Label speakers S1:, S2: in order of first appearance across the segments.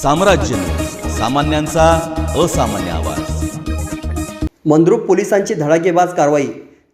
S1: साम्राज्य न्यूज, सामान्यांचा असामान्य आवाज।
S2: मंद्रुप पोलिसांची धडाकेबाज कारवाई।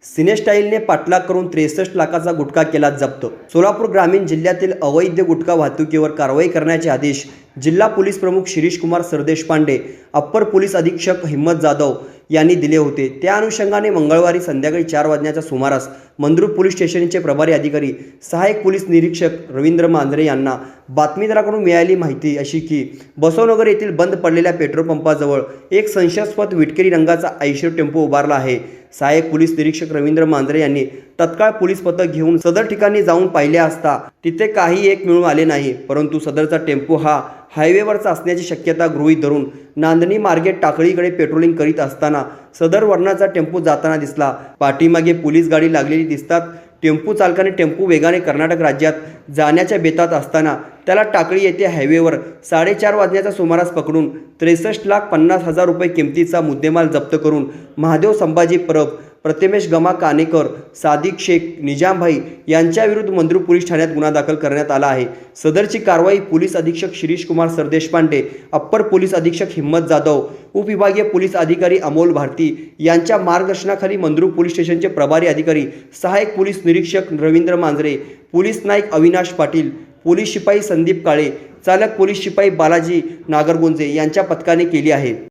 S2: सिनेस्टाईलने पाठलाग करून 63 लाखाचा गुटखा केला जप्त। सोलापूर ग्रामीण जिल्ह्यातील अवैध गुटखा वाहतुकीवर कारवाई करण्याचे आदेश जिल्हा पोलीस प्रमुख शिरीष कुमार सरदेशपांडे, अप्पर पोलीस अधीक्षक हिम्मत जाधव यांनी दिले होते। त्या अनुषंगाने मंगळवारी संध्याकाळी 4 वाजण्याच्या सुमारास मंद्रुप पोलीस स्टेशनचे प्रभारी अधिकारी सहाय्यक पोलीस निरीक्षक रवींद्र मांजरे यांना बातमीदाराकडून मिळाली माहिती अशी की बसवनगर येथील बंद पडलेल्या पेट्रोल पंपाजवळ एक संशयास्पद विटकरी रंगाचा आयशर टेम्पो उभारला आहे। सहाय्यक पोलीस निरीक्षक रवींद्र मांजरे यांनी तत्काळ पोलीस पथक घेऊन सदर ठिकाणी जाऊन पाहिले असता तिथे काही एक मिळून आले नाही, परंतु सदरचा टेम्पो हा हायवेवरचा असण्याची शक्यता गृहीत धरून नांदणी मार्गे टाकळीकडे पेट्रोलिंग करीत असताना सदर वर्णाचा टेम्पो जाताना दिसला। पाठीमागे पोलीस गाडी लागलेली दिसतात टेम्पो चालकाने टेम्पो वेगाने कर्नाटक राज्यात जाण्याच्या बेतात असताना त्याला टाकळी येथे हायवेवर 4:30 वाजण्याच्या सुमारास पकडून 63,50,000 रुपये किमतीचा मुद्देमाल जप्त करून महादेव संभाजी परब, प्रथमेश गमा कानेकर, सादिक शेख, निजामभाई यांच्या विरुद्ध मंद्रुप पोलीस ठाण्यात गुन्हा दाखल करण्यात आला आहे। सदरची कारवाई पोलीस अधीक्षक शिरीष कुमार सरदेशपांडे, अप्पर पोलीस अधीक्षक हिम्मत जाधव, उपविभागीय पोलीस अधिकारी अमोल भारती यांच्या मार्गदर्शनाखाली मंद्रुप पोलीस स्टेशनचे प्रभारी अधिकारी सहाय्यक पोलीस निरीक्षक रवींद्र मांजरे, पोलीस नाईक अविनाश पाटील, पोलीस शिपाई संदीप काळे, चालक पोलीस शिपाई बालाजी नागरगोंजे यांच्या पथकाने केली आहे।